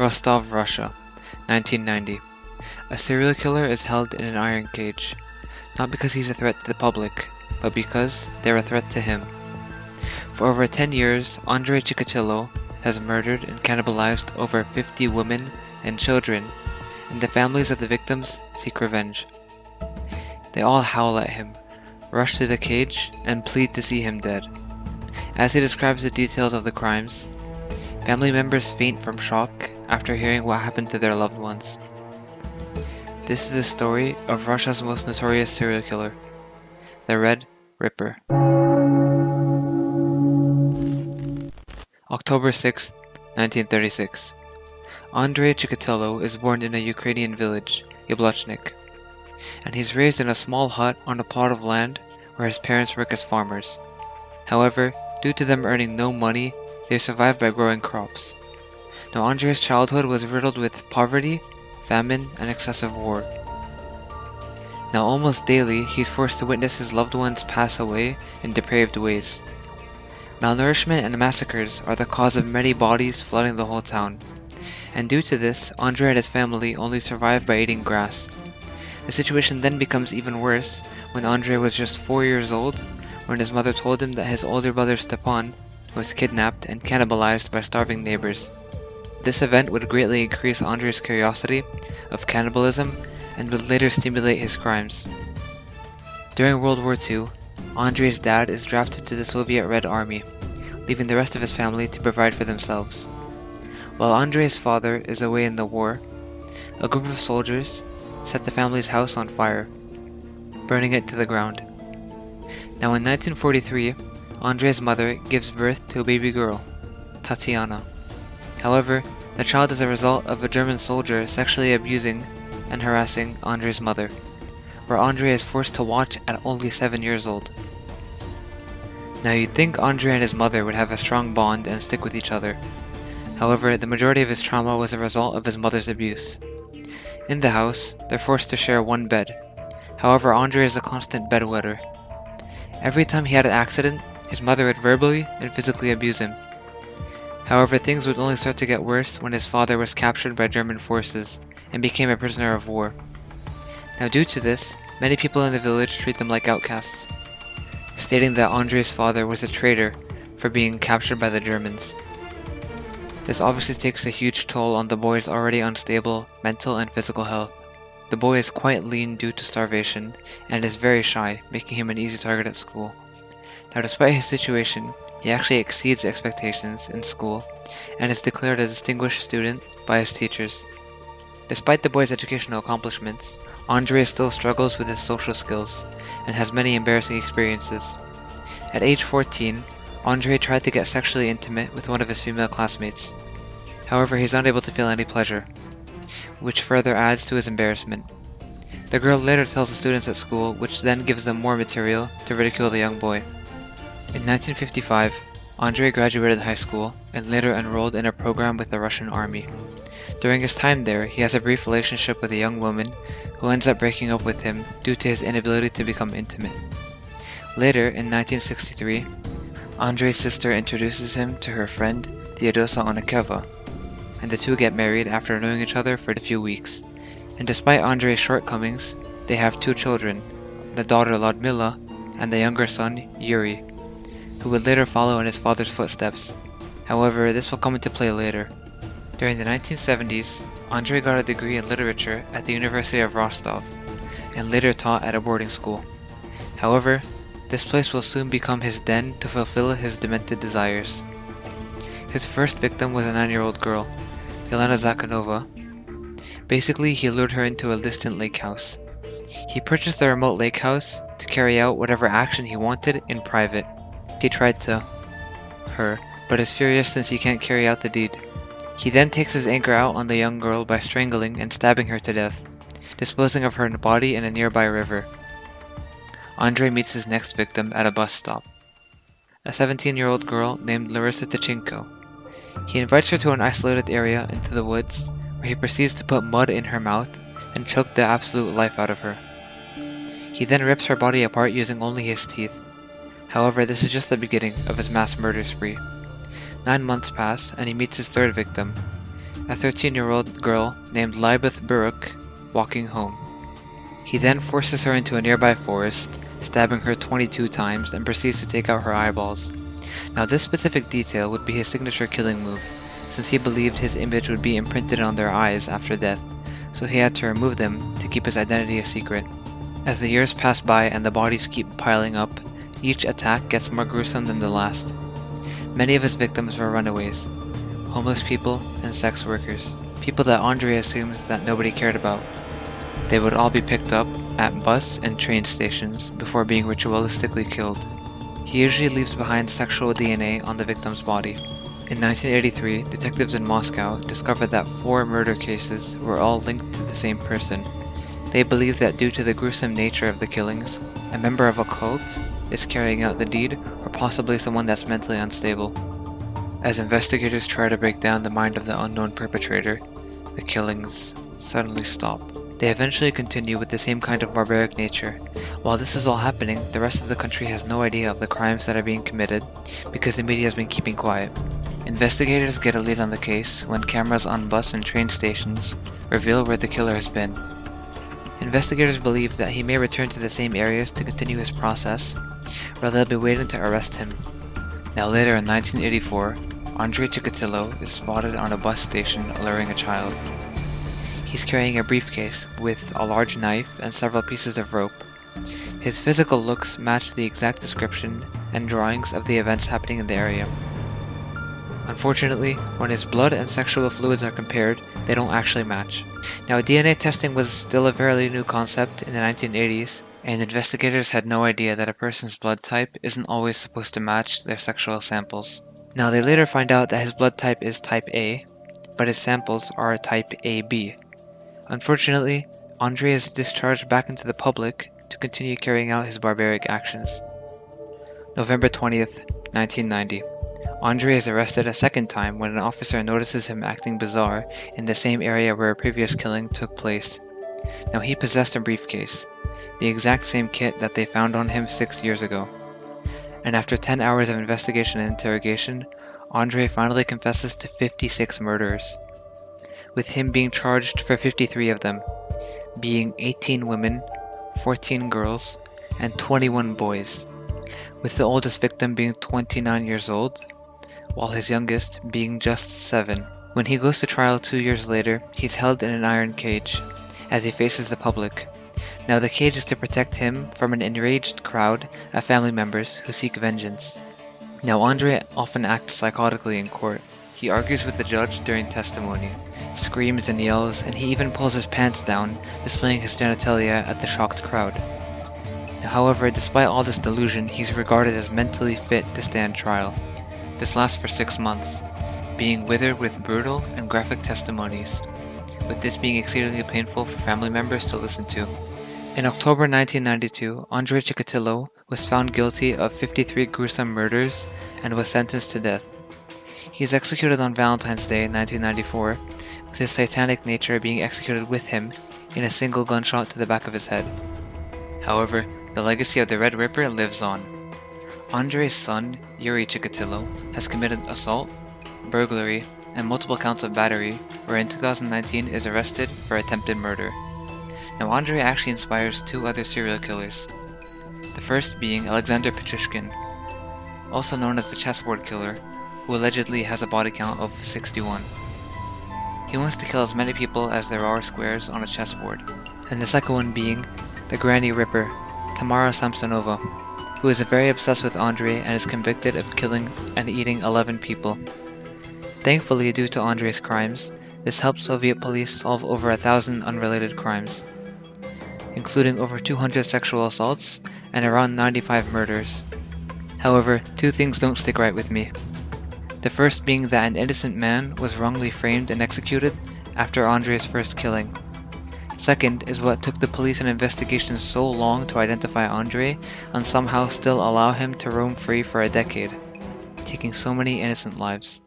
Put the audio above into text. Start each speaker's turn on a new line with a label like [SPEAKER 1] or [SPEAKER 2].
[SPEAKER 1] Rostov, Russia, 1990. A serial killer is held in an iron cage, not because he's a threat to the public, but because they're a threat to him. For over 10 years, Andrei Chikatilo has murdered and cannibalized over 50 women and children, and the families of the victims seek revenge. They all howl at him, rush to the cage, and plead to see him dead. As he describes the details of the crimes, family members faint from shock after hearing what happened to their loved ones. This is the story of Russia's most notorious serial killer, the Red Ripper. October 6, 1936. Andrei Chikatilo is born in a Ukrainian village, Yablochnik, and he's raised in a small hut on a plot of land where his parents work as farmers. However, due to them earning no money, they survive by growing crops. Now Andrei's childhood was riddled with poverty, famine, and excessive war. Now almost daily, he's forced to witness his loved ones pass away in depraved ways. Malnourishment and massacres are the cause of many bodies flooding the whole town. And due to this, Andrei and his family only survive by eating grass. The situation then becomes even worse when Andrei was just 4 years old, when his mother told him that his older brother Stepan was kidnapped and cannibalized by starving neighbors. This event would greatly increase Andrei's curiosity of cannibalism and would later stimulate his crimes. During World War II, Andrei's dad is drafted to the Soviet Red Army, leaving the rest of his family to provide for themselves. While Andrei's father is away in the war, a group of soldiers set the family's house on fire, burning it to the ground. Now in 1943, Andrei's mother gives birth to a baby girl, Tatiana. However, the child is a result of a German soldier sexually abusing and harassing Andrei's mother, where Andrei is forced to watch at only 7 years old. Now you'd think Andrei and his mother would have a strong bond and stick with each other. However, the majority of his trauma was a result of his mother's abuse. In the house, they're forced to share one bed. However, Andrei is a constant bedwetter. Every time he had an accident, his mother would verbally and physically abuse him. However, things would only start to get worse when his father was captured by German forces and became a prisoner of war. Now due to this, many people in the village treat them like outcasts, stating that Andrei's father was a traitor for being captured by the Germans. This obviously takes a huge toll on the boy's already unstable mental and physical health. The boy is quite lean due to starvation and is very shy, making him an easy target at school. Now despite his situation, he actually exceeds expectations in school and is declared a distinguished student by his teachers. Despite the boy's educational accomplishments, Andrei still struggles with his social skills and has many embarrassing experiences. At age 14, Andrei tried to get sexually intimate with one of his female classmates. However, he's unable to feel any pleasure, which further adds to his embarrassment. The girl later tells the students at school, which then gives them more material to ridicule the young boy. In 1955, Andrei graduated high school and later enrolled in a program with the Russian army. During his time there, he has a brief relationship with a young woman who ends up breaking up with him due to his inability to become intimate. Later, in 1963, Andrei's sister introduces him to her friend Theodosia Onakeva, and the two get married after knowing each other for a few weeks. And despite Andrei's shortcomings, they have 2 children, the daughter Ludmila and the younger son Yuri, who would later follow in his father's footsteps. However, this will come into play later. During the 1970s, Andrei got a degree in literature at the University of Rostov, and later taught at a boarding school. However, this place will soon become his den to fulfill his demented desires. His first victim was a 9-year-old girl, Yelena Zakhanova. Basically, he lured her into a distant lake house. He purchased the remote lake house to carry out whatever action he wanted in private. He tried to her, but is furious since he can't carry out the deed. He then takes his anger out on the young girl by strangling and stabbing her to death, disposing of her body in a nearby river. Andrei meets his next victim at a bus stop, a 17-year-old girl named Larissa Tichenko. He invites her to an isolated area into the woods, where he proceeds to put mud in her mouth and choke the absolute life out of her. He then rips her body apart using only his teeth. However, this is just the beginning of his mass murder spree. 9 months pass, and he meets his third victim, a 13-year-old girl named Libeth Burke walking home. He then forces her into a nearby forest, stabbing her 22 times, and proceeds to take out her eyeballs. Now this specific detail would be his signature killing move, since he believed his image would be imprinted on their eyes after death, so he had to remove them to keep his identity a secret. As the years pass by and the bodies keep piling up, each attack gets more gruesome than the last. Many of his victims were runaways, homeless people, and sex workers, people that Andrei assumes that nobody cared about. They would all be picked up at bus and train stations before being ritualistically killed. He usually leaves behind sexual DNA on the victim's body. In 1983, detectives in Moscow discovered that 4 murder cases were all linked to the same person. They believe that due to the gruesome nature of the killings, a member of a cult is carrying out the deed, or possibly someone that's mentally unstable. As investigators try to break down the mind of the unknown perpetrator, the killings suddenly stop. They eventually continue with the same kind of barbaric nature. While this is all happening, the rest of the country has no idea of the crimes that are being committed because the media has been keeping quiet. Investigators get a lead on the case when cameras on bus and train stations reveal where the killer has been. Investigators believe that he may return to the same areas to continue his process, or they'll be waiting to arrest him. Now later in 1984, Andrei Chikatilo is spotted on a bus station luring a child. He's carrying a briefcase with a large knife and several pieces of rope. His physical looks match the exact description and drawings of the events happening in the area. Unfortunately, when his blood and sexual fluids are compared, they don't actually match. Now, DNA testing was still a fairly new concept in the 1980s, and investigators had no idea that a person's blood type isn't always supposed to match their sexual samples. Now, they later find out that his blood type is type A, but his samples are type AB. Unfortunately, Andrei is discharged back into the public to continue carrying out his barbaric actions. November 20th, 1990. Andrei is arrested a second time when an officer notices him acting bizarre in the same area where a previous killing took place. Now he possessed a briefcase, the exact same kit that they found on him 6 years ago. And after 10 hours of investigation and interrogation, Andrei finally confesses to 56 murders, with him being charged for 53 of them, being 18 women, 14 girls, and 21 boys, with the oldest victim being 29 years old, while his youngest being just 7. When he goes to trial 2 years later, he's held in an iron cage as he faces the public. Now the cage is to protect him from an enraged crowd of family members who seek vengeance. Now Andrei often acts psychotically in court. He argues with the judge during testimony, screams and yells, and he even pulls his pants down, displaying his genitalia at the shocked crowd. However, despite all this delusion, he's regarded as mentally fit to stand trial. This lasts for 6 months, being withered with brutal and graphic testimonies, with this being exceedingly painful for family members to listen to. In October 1992, Andrei Chikatilo was found guilty of 53 gruesome murders and was sentenced to death. He is executed on Valentine's Day 1994, with his satanic nature being executed with him in a single gunshot to the back of his head. However, the legacy of the Red Ripper lives on. Andrei's son, Yuri Chikatilo, has committed assault, burglary, and multiple counts of battery, where in 2019 is arrested for attempted murder. Now Andrei actually inspires 2 other serial killers, the first being Alexander Petrushkin, also known as the chessboard killer, who allegedly has a body count of 61. He wants to kill as many people as there are squares on a chessboard. And the second one being the Granny Ripper, Tamara Samsonova, who is very obsessed with Andrei and is convicted of killing and eating 11 people. Thankfully, due to Andrei's crimes, this helped Soviet police solve over 1,000 unrelated crimes, including over 200 sexual assaults and around 95 murders. However, 2 things don't stick right with me. The first being that an innocent man was wrongly framed and executed after Andrei's first killing. Second is what took the police and investigations so long to identify Andrei and somehow still allow him to roam free for a decade, taking so many innocent lives.